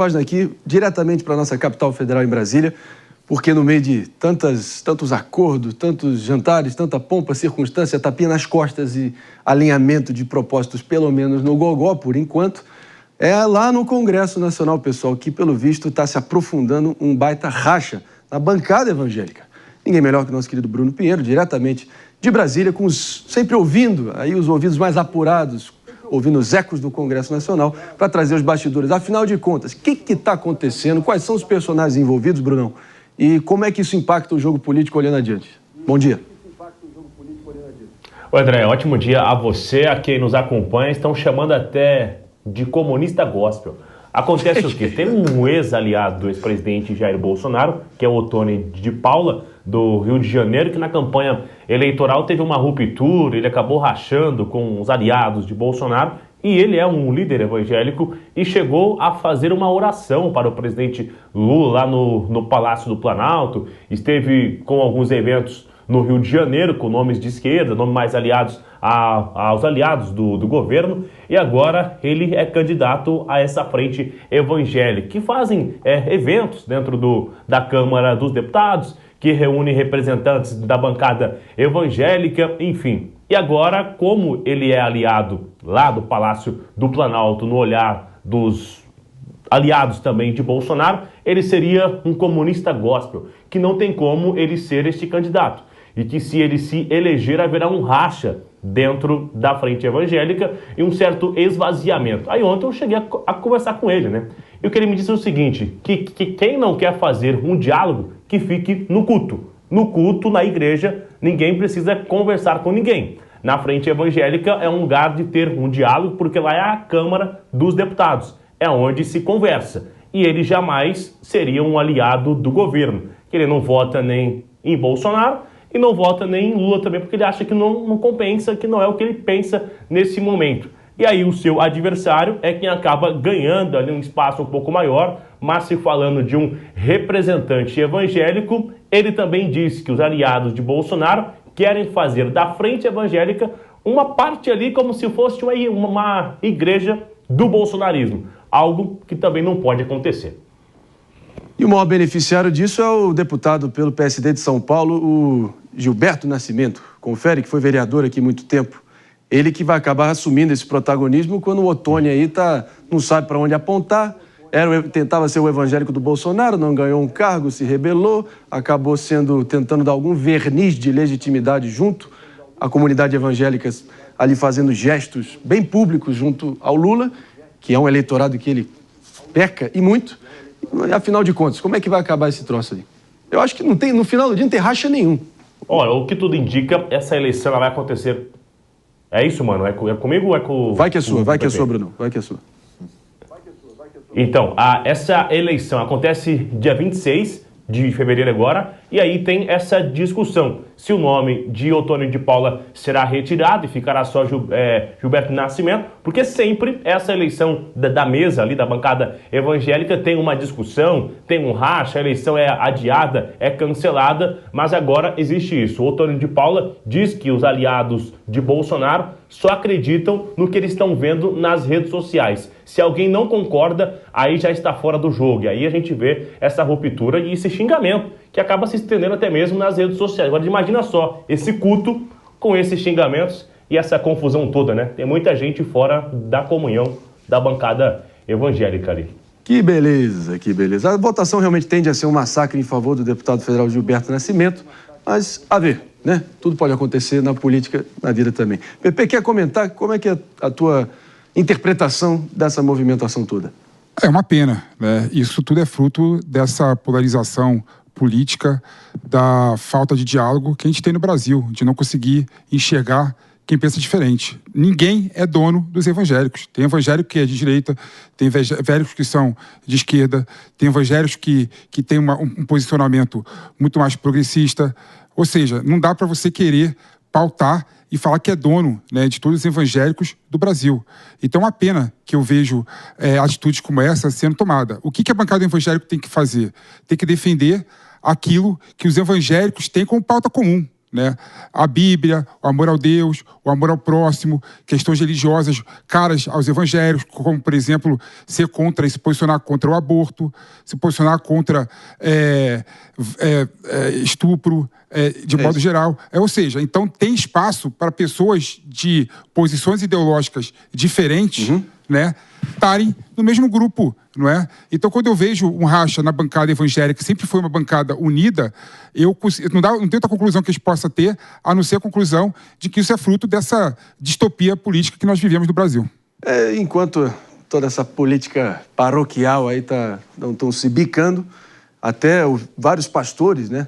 Página aqui, diretamente para a nossa capital federal em Brasília, porque no meio de tantos acordos, tantos jantares, tanta pompa, circunstância, tapinha nas costas e alinhamento de propósitos, pelo menos no gogó, por enquanto, é lá no Congresso Nacional, pessoal, que pelo visto está se aprofundando um baita racha na bancada evangélica. Ninguém melhor que o nosso querido Bruno Pinheiro, diretamente de Brasília, sempre ouvindo aí os ouvidos mais apurados, ouvindo os ecos do Congresso Nacional, para trazer os bastidores. Afinal de contas, o que está acontecendo? Quais são os personagens envolvidos, Brunão? E como é que isso impacta o jogo político olhando adiante? Bom dia. Oi, André, ótimo dia a você, a quem nos acompanha. Estão chamando até de comunista gospel. Acontece o quê? Tem um ex-aliado do ex-presidente Jair Bolsonaro, que é o Othony de Paula, do Rio de Janeiro, que na campanha eleitoral teve uma ruptura, ele acabou rachando com os aliados de Bolsonaro, e ele é um líder evangélico e chegou a fazer uma oração para o presidente Lula lá no Palácio do Planalto, esteve com alguns eventos no Rio de Janeiro, com nomes de esquerda, nomes mais aliados aos aliados do governo, e agora ele é candidato a essa frente evangélica, que fazem eventos dentro da Câmara dos Deputados, que reúne representantes da bancada evangélica, enfim. E agora, como ele é aliado lá do Palácio do Planalto, no olhar dos aliados também de Bolsonaro, ele seria um comunista gospel, que não tem como ele ser este candidato. E que se ele se eleger, haverá um racha dentro da frente evangélica e um certo esvaziamento. Aí ontem eu cheguei a conversar com ele, né? E o que ele me disse é o seguinte, que quem não quer fazer um diálogo, que fique no culto. No culto, na igreja, ninguém precisa conversar com ninguém. Na frente evangélica é um lugar de ter um diálogo, porque lá é a Câmara dos Deputados, é onde se conversa. E ele jamais seria um aliado do governo, que ele não vota nem em Bolsonaro, e não vota nem em Lula também, porque ele acha que não compensa, que não é o que ele pensa nesse momento. E aí o seu adversário é quem acaba ganhando ali um espaço um pouco maior, mas se falando de um representante evangélico, ele também disse que os aliados de Bolsonaro querem fazer da frente evangélica uma parte ali como se fosse uma igreja do bolsonarismo, algo que também não pode acontecer. E o maior beneficiário disso é o deputado pelo PSD de São Paulo, o Gilberto Nascimento. Confere que foi vereador aqui há muito tempo. Ele que vai acabar assumindo esse protagonismo quando o Othony aí não sabe para onde apontar. Tentava ser o evangélico do Bolsonaro, não ganhou um cargo, se rebelou, acabou tentando dar algum verniz de legitimidade junto à comunidade evangélica, ali fazendo gestos bem públicos junto ao Lula, que é um eleitorado que ele peca e muito. Afinal de contas, como é que vai acabar esse troço ali? Eu acho que no final do dia não tem racha nenhum. Olha, o que tudo indica, essa eleição ela vai acontecer. É isso, mano? É comigo ou é com... Vai que é sua, Bruno. Vai que é sua. Então, essa eleição acontece dia 26 de fevereiro agora, e aí tem essa discussão. Se o nome de Othony de Paula será retirado e ficará só Gilberto Nascimento, porque sempre essa eleição da mesa ali, da bancada evangélica, tem uma discussão, tem um racha, a eleição é adiada, é cancelada, mas agora existe isso. O Othony de Paula diz que os aliados de Bolsonaro só acreditam no que eles estão vendo nas redes sociais. Se alguém não concorda, aí já está fora do jogo. E aí a gente vê essa ruptura e esse xingamento, que acaba se estendendo até mesmo nas redes sociais. Agora imagina só, esse culto com esses xingamentos e essa confusão toda, né? Tem muita gente fora da comunhão da bancada evangélica ali. Que beleza, que beleza. A votação realmente tende a ser um massacre em favor do deputado federal Gilberto Nascimento, mas a ver, né? Tudo pode acontecer na política, na vida também. Pepe, quer comentar como é que é a tua interpretação dessa movimentação toda? É uma pena, né? Isso tudo é fruto dessa polarização política, da falta de diálogo que a gente tem no Brasil, de não conseguir enxergar quem pensa diferente. Ninguém é dono dos evangélicos. Tem evangélico que é de direita, tem evangélicos que são de esquerda, tem evangélicos que têm um posicionamento muito mais progressista. Ou seja, não dá para você querer pautar e falar que é dono, né, de todos os evangélicos do Brasil. Então é uma pena que eu vejo atitudes como essa sendo tomada. O que a bancada evangélica tem que fazer? Tem que defender aquilo que os evangélicos têm como pauta comum, né? A Bíblia, o amor ao Deus, o amor ao próximo, questões religiosas caras aos evangélicos, como, por exemplo, se posicionar contra o aborto, se posicionar contra estupro, de modo geral. Ou seja, então tem espaço para pessoas de posições ideológicas diferentes, né, estarem no mesmo grupo, não é? Então, quando eu vejo um racha na bancada evangélica, que sempre foi uma bancada unida, não tenho outra conclusão que a gente possa ter, a não ser a conclusão de que isso é fruto dessa distopia política que nós vivemos no Brasil. Enquanto toda essa política paroquial aí estão se bicando, até vários pastores, né?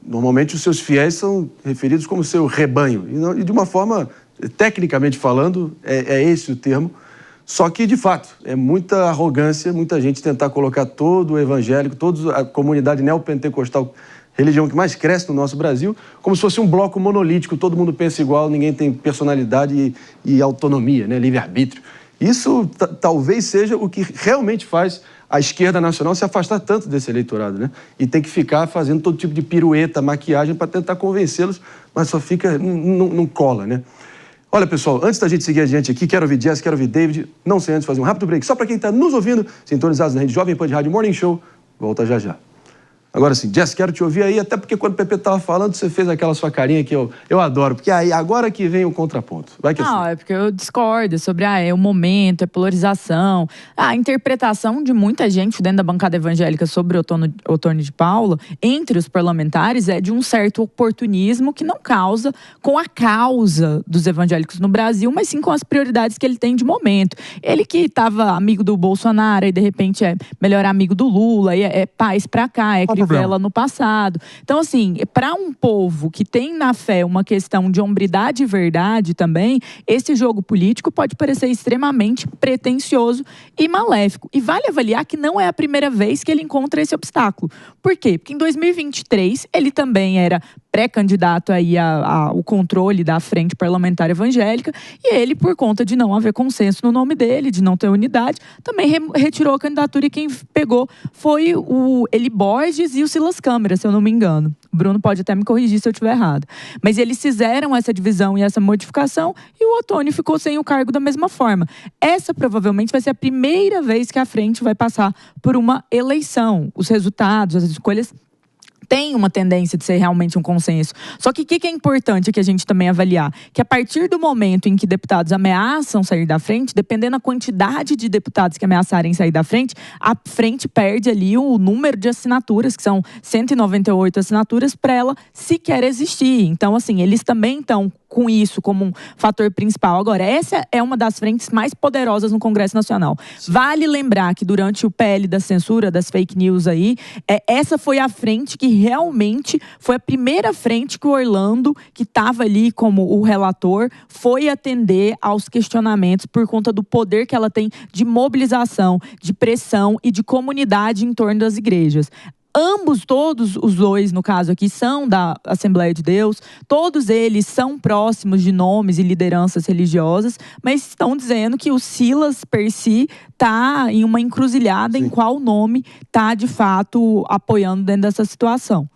Normalmente os seus fiéis são referidos como seu rebanho. E de uma forma, tecnicamente falando, é esse o termo. Só que, de fato, é muita arrogância, muita gente tentar colocar todo o evangélico, toda a comunidade neopentecostal, religião que mais cresce no nosso Brasil, como se fosse um bloco monolítico, todo mundo pensa igual, ninguém tem personalidade e autonomia, né? Livre-arbítrio. Isso talvez seja o que realmente faz a esquerda nacional se afastar tanto desse eleitorado, né? E tem que ficar fazendo todo tipo de pirueta, maquiagem para tentar convencê-los, mas só fica, não cola, né? Olha, pessoal, antes da gente seguir adiante aqui, quero ouvir Jess, quero ouvir David, não sei antes fazer um rápido break, só para quem está nos ouvindo, sintonizados na rede Jovem Pan de Rádio Morning Show, volta já já. Agora sim, Jess, quero te ouvir aí, até porque quando o Pepe estava falando, você fez aquela sua carinha que eu adoro, porque aí agora que vem o contraponto. Vai que Não, é porque eu discordo sobre o momento, a polarização, a interpretação de muita gente dentro da bancada evangélica sobre o Otônio de Paula, entre os parlamentares, é de um certo oportunismo que não causa com a causa dos evangélicos no Brasil, mas sim com as prioridades que ele tem de momento. Ele que estava amigo do Bolsonaro e de repente é melhor amigo do Lula, e é paz pra cá, é Crivella no passado. Então, assim, para um povo que tem na fé uma questão de hombridade e verdade também, esse jogo político pode parecer extremamente pretensioso e maléfico. E vale avaliar que não é a primeira vez que ele encontra esse obstáculo. Por quê? Porque em 2023 ele também era pré-candidato aí ao controle da Frente Parlamentar Evangélica, e ele, por conta de não haver consenso no nome dele, de não ter unidade, também retirou a candidatura, e quem pegou foi o Eli Borges e o Silas Câmara, se eu não me engano. O Bruno pode até me corrigir se eu estiver errado. Mas eles fizeram essa divisão e essa modificação, e o Otônio ficou sem o cargo da mesma forma. Essa provavelmente vai ser a primeira vez que a Frente vai passar por uma eleição. Os resultados, as escolhas tem uma tendência de ser realmente um consenso. Só que o que é importante que a gente também avaliar? Que a partir do momento em que deputados ameaçam sair da frente, dependendo da quantidade de deputados que ameaçarem sair da frente, a frente perde ali o número de assinaturas, que são 198 assinaturas, para ela sequer existir. Então, assim, eles também estão com isso como um fator principal. Agora, essa é uma das frentes mais poderosas no Congresso Nacional. Vale lembrar que durante o PL da censura, das fake news aí, essa foi a frente que realmente foi a primeira frente que o Orlando, que estava ali como o relator, foi atender aos questionamentos por conta do poder que ela tem de mobilização, de pressão e de comunidade em torno das igrejas. Todos os dois, no caso aqui, são da Assembleia de Deus. Todos eles são próximos de nomes e lideranças religiosas, mas estão dizendo que o Silas, per si, está em uma encruzilhada. Sim. Em qual nome está, de fato, apoiando dentro dessa situação.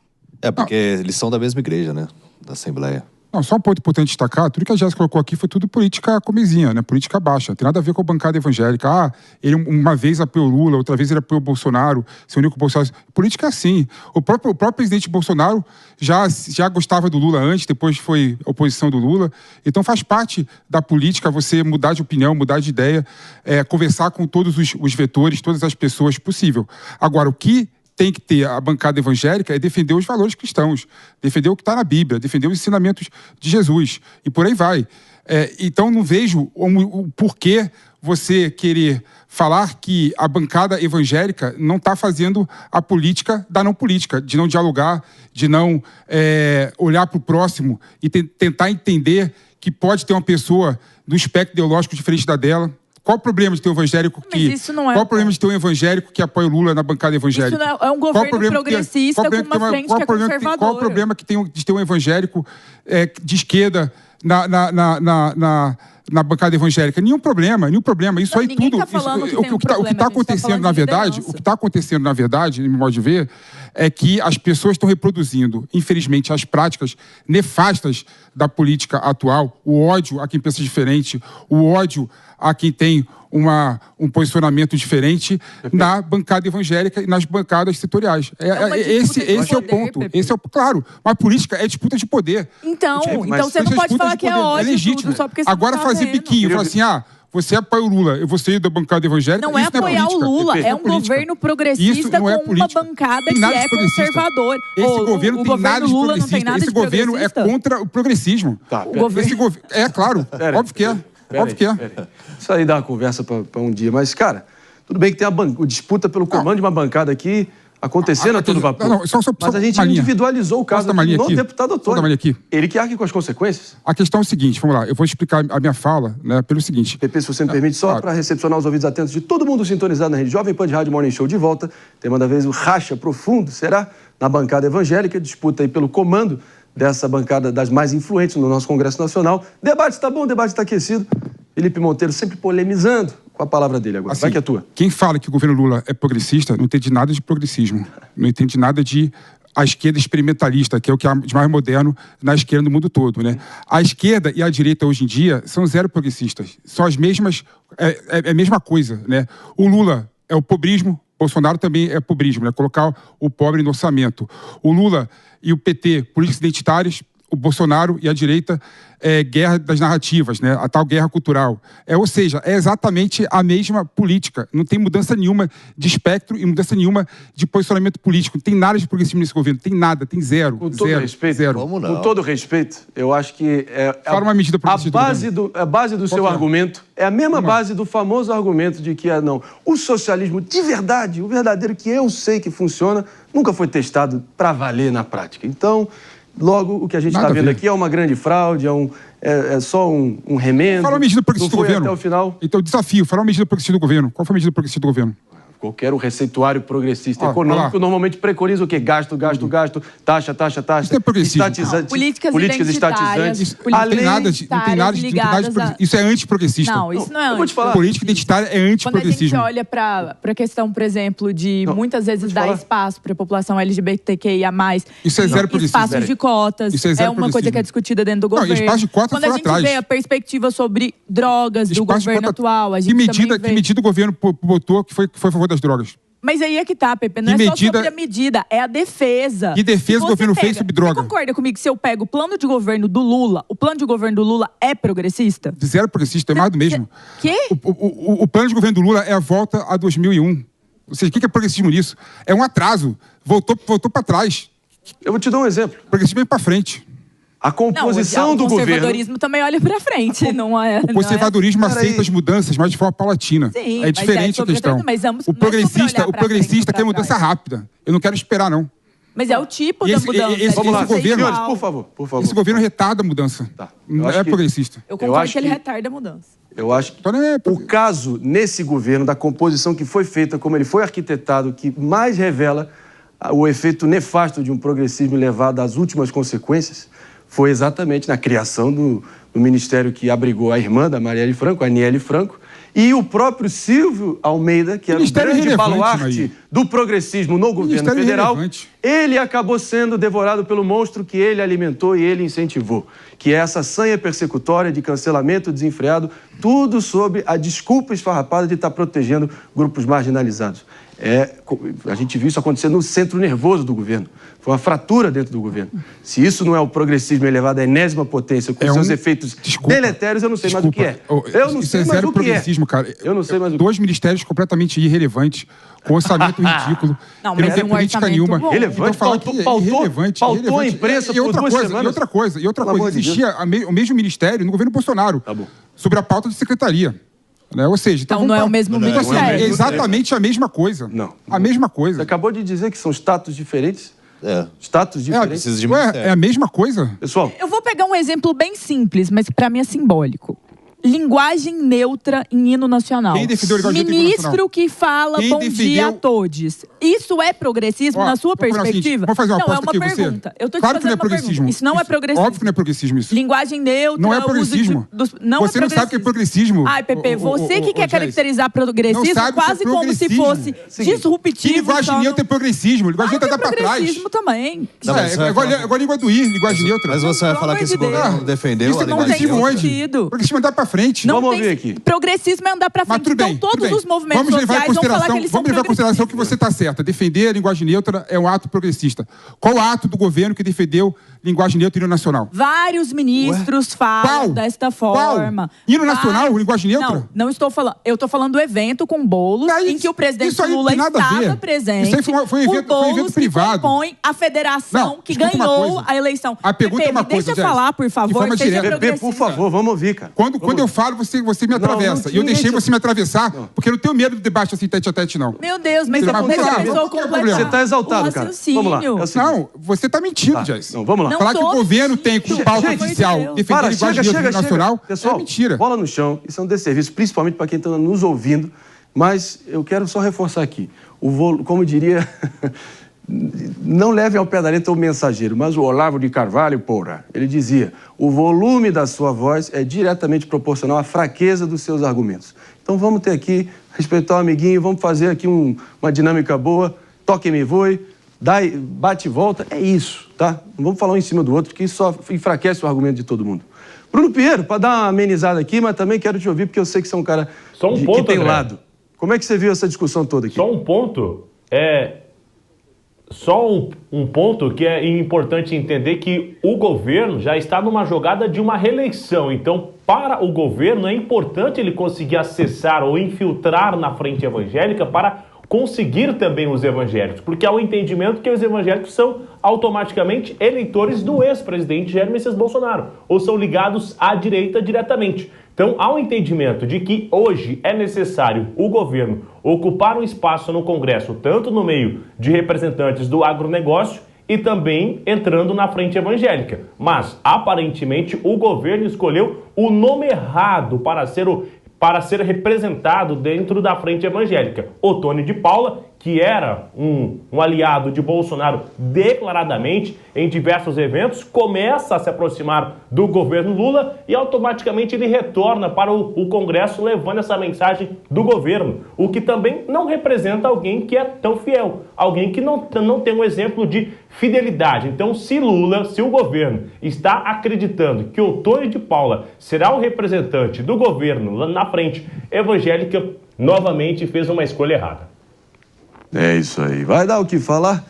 Porque eles são da mesma igreja, né? Da Assembleia. Não, só um ponto importante destacar, tudo que a Jéssica colocou aqui foi tudo política comezinha, né? Política baixa. Não tem nada a ver com a bancada evangélica. Ele uma vez apoiou Lula, outra vez ele apoiou o Bolsonaro, se uniu com o Bolsonaro. Política é assim. O próprio presidente Bolsonaro já gostava do Lula antes, depois foi oposição do Lula. Então faz parte da política você mudar de opinião, mudar de ideia, conversar com todos os vetores, todas as pessoas possível. Agora, o que tem que ter a bancada evangélica é defender os valores cristãos, defender o que está na Bíblia, defender os ensinamentos de Jesus, e por aí vai. Então não vejo o porquê você querer falar que a bancada evangélica não está fazendo a política da não política, de não dialogar, de não olhar para o próximo e tentar entender que pode ter uma pessoa do espectro ideológico diferente da dela. Qual o problema de ter um evangélico Qual o problema de ter um evangélico que apoia o Lula na bancada evangélica? Isso não é um governo progressista com uma frente que é conservadora. Qual o problema de ter um evangélico de esquerda na bancada evangélica. Nenhum problema. Isso Não, aí ninguém tudo. tá falando que O tem um que está problema, a gente tá acontecendo, na falando de verdade, liderança. o que está acontecendo, na verdade, no meu modo de ver, é que as pessoas estão reproduzindo, infelizmente, as práticas nefastas da política atual, o ódio a quem pensa diferente, o ódio a quem tem um posicionamento diferente na bancada evangélica e nas bancadas setoriais. Esse é o ponto. Claro, mas política é disputa de poder. Então Mas você não pode falar que é ódio legítimo. tudo só porque você Agora não tá fazer vendo. biquinho, falar assim, você apoia o Lula, eu vou sair da bancada evangélica. Não é isso apoiar política. o Lula, Isso é um política. governo progressista Isso não é com uma política. bancada Tem que nada de é progressista. conservador. Esse governo tem nada de Lula não tem progressista. nada Esse de governo é progressista. contra o progressismo. Tá, É claro, óbvio que é. Óbvio que é. Isso aí dá uma conversa para um dia. Mas, cara, tudo bem que tem a disputa pelo comando de uma bancada aqui acontecendo a todo vapor. Mas a gente individualizou o caso do deputado Ottoni. Ele que arque com as consequências. A questão é o seguinte, vamos lá, eu vou explicar a minha fala, né, pelo seguinte. Pepe, se você me permite, só para recepcionar os ouvidos atentos de todo mundo sintonizado na rede Jovem Pan de Rádio Morning Show de volta. Tema da vez o racha profundo, será? Na bancada evangélica, disputa aí pelo comando dessa bancada das mais influentes no nosso Congresso Nacional. Debate está bom, debate está aquecido. Felipe Monteiro sempre polemizando com a palavra dele agora. Assim, vai que é tua. Quem fala que o governo Lula é progressista não entende nada de progressismo. Não entende nada de a esquerda experimentalista, que é o que há de mais moderno na esquerda no mundo todo, né? A esquerda e a direita hoje em dia são zero progressistas. São as mesmas... É a mesma coisa, né? O Lula é o pobrismo, Bolsonaro também é pobrismo, né? Colocar o pobre no orçamento. O Lula e o PT, políticos identitários, o Bolsonaro e a direita guerra das narrativas, né? A tal guerra cultural. Ou seja, é exatamente a mesma política. Não tem mudança nenhuma de espectro e mudança nenhuma de posicionamento político. Não tem nada de progressismo nesse governo. Tem nada, tem zero. Com todo respeito, zero. Como não? Com todo respeito, eu acho que Fala uma medida progressista a base do seu argumento é a mesma base do famoso argumento de que o socialismo de verdade, o verdadeiro que eu sei que funciona, nunca foi testado para valer na prática. Então, logo, o que a gente está vendo aqui é uma grande fraude, é só um remendo. Fala uma medida progressista do governo. Até o final. Então, desafio, fala uma medida progressista do governo. Qual foi a medida progressista do governo? Qualquer receituário progressista econômico normalmente preconiza o quê? Gasto, taxa. Isso é progressismo. Políticas estatizantes. Não tem nada de isso é antiprogressista. Não, isso não é Eu vou te falar. Política identitária é antiprogressismo. Quando a gente olha para a questão, por exemplo, de muitas vezes dar espaço para a população LGBTQIA+, isso é zero progressismo. Espaços de cotas, isso é uma coisa que é discutida dentro do governo. Espaço de cotas quando a gente vê a perspectiva sobre drogas do governo atual, a gente que medida o governo botou que foi a favor das drogas? Mas aí é que tá, Pepe, não é só sobre a medida, é a defesa. Que defesa o governo fez sobre droga? Você concorda comigo que se eu pego o plano de governo do Lula, o plano de governo do Lula é progressista? Zero progressista, é mais do mesmo. Quê? O plano de governo do Lula é a volta a 2001. Ou seja, o que é progressismo nisso? É um atraso. Voltou para trás. Eu vou te dar um exemplo. Progressismo é para frente. A composição do governo... O conservadorismo também olha para frente, não é? O conservadorismo aceita as mudanças, mas de forma paulatina. Sim, é diferente a questão. O progressista quer mudança rápida. Eu não quero esperar, não. Mas é o tipo da mudança. Vamos lá, governo, senhores, por favor. Esse governo retarda a mudança. Tá. Não é progressista. Eu concordo que ele retarda a mudança. Eu acho que o caso nesse governo, da composição que foi feita, como ele foi arquitetado, que mais revela o efeito nefasto de um progressismo levado às últimas consequências, foi exatamente na criação do ministério que abrigou a irmã da Marielle Franco, a Aniele Franco, e o próprio Silvio Almeida, que era o grande baluarte do progressismo no governo federal, ele acabou sendo devorado pelo monstro que ele alimentou e ele incentivou, que é essa sanha persecutória de cancelamento desenfreado, tudo sob a desculpa esfarrapada de estar protegendo grupos marginalizados. A gente viu isso acontecer no centro nervoso do governo. Foi uma fratura dentro do governo. Se isso não é o progressismo elevado à enésima potência, com seus efeitos deletérios, eu não sei mais o que é. Eu não sei mais o que é. Cara. Eu não sei mais o que é. Dois ministérios completamente irrelevantes, com orçamento ridículo. Não, mas tem política nenhuma. Relevante, pautou a imprensa por 2 semanas. E outra coisa, existia o mesmo ministério no governo Bolsonaro, sobre a pauta de secretaria. Né? Ou seja, então não é o mesmo ministério. É exatamente a mesma coisa. Não. A mesma coisa. Você acabou de dizer que são status diferentes? Status diferentes. É a mesma coisa. Pessoal, eu vou pegar um exemplo bem simples, mas para mim é simbólico. Linguagem neutra em hino nacional. Quem defendeu a linguagem neutra em hino nacional? Ministro que fala Quem bom defendeu... dia a todos. Isso é progressismo na sua perspectiva? Vamos fazer uma aposta não, é uma aqui, pergunta. Você... Eu tô te claro que não é fazendo uma progressismo. pergunta. Isso não é progressismo. Óbvio que não é progressismo isso. Linguagem neutra. Não é progressismo. Você não sabe o que é progressismo. Ai, Pepe, você que quer caracterizar progressismo quase como se fosse disruptivo. Que linguagem neutra é progressismo? Linguagem neutra dá pra trás. Progressismo também. É igual a língua do I, linguagem neutra. Mas você vai falar que esse governo defendeu a linguagem neutra? Progressismo é andar pra frente. Vamos ouvir aqui. Progressismo é andar pra frente. Então todos os movimentos sociais vão falar que eles são progressistas. Vamos levar em consideração que você está certa. Defender a linguagem neutra é um ato progressista. Qual o ato do governo que defendeu linguagem neutra e hino nacional? Vários ministros falam desta forma. Hino nacional, linguagem neutra? Não estou falando. Eu estou falando do evento com Boulos, em que o presidente Lula estava presente. Isso aí foi um evento privado. Compõe a federação que ganhou a eleição. A pergunta é uma coisa, deixa eu falar, por favor. Pepe, por favor, vamos ouvir, cara. Quando eu falo, você me atravessa. E eu deixei você me atravessar, porque eu não tenho medo do debate assim, tete a tete, não. Meu Deus, mas deixa a pessoa completar. Você está exaltado, cara. Vamos lá. Não, você está mentindo, Jess. Não, vamos lá. Falar que o governo tem como pauta oficial defender a linguagem neutra nacional é mentira. Bola no chão, isso é um desserviço, principalmente para quem está nos ouvindo, mas eu quero só reforçar aqui, como diria, não leve ao pé da letra o mensageiro, mas o Olavo de Carvalho, porra, ele dizia, o volume da sua voz é diretamente proporcional à fraqueza dos seus argumentos. Então vamos ter aqui, respeitar o amiguinho, vamos fazer aqui uma dinâmica boa, toque me voe, bate e volta, é isso, tá? Não vamos falar um em cima do outro, que isso só enfraquece o argumento de todo mundo. Bruno Pinheiro, para dar uma amenizada aqui, mas também quero te ouvir, porque eu sei que você é um cara que tem lado. Como é que você viu essa discussão toda aqui? Só um ponto que é importante entender que o governo já está numa jogada de uma reeleição. Então, para o governo, é importante ele conseguir acessar ou infiltrar na frente evangélica para conseguir também os evangélicos, porque há o entendimento que os evangélicos são automaticamente eleitores do ex-presidente Jair Messias Bolsonaro, ou são ligados à direita diretamente. Então, há um entendimento de que hoje é necessário o governo ocupar um espaço no Congresso, tanto no meio de representantes do agronegócio e também entrando na frente evangélica. Mas, aparentemente, o governo escolheu o nome errado para ser representado dentro da frente evangélica. Otônio de Paula, que era um aliado de Bolsonaro declaradamente em diversos eventos, começa a se aproximar do governo Lula e automaticamente ele retorna para o Congresso levando essa mensagem do governo, o que também não representa alguém que é tão fiel, alguém que não tem um exemplo de fidelidade. Então, se o governo está acreditando que Otônio de Paula será o representante do governo lá na frente evangélica, novamente fez uma escolha errada. É isso aí. Vai dar o que falar?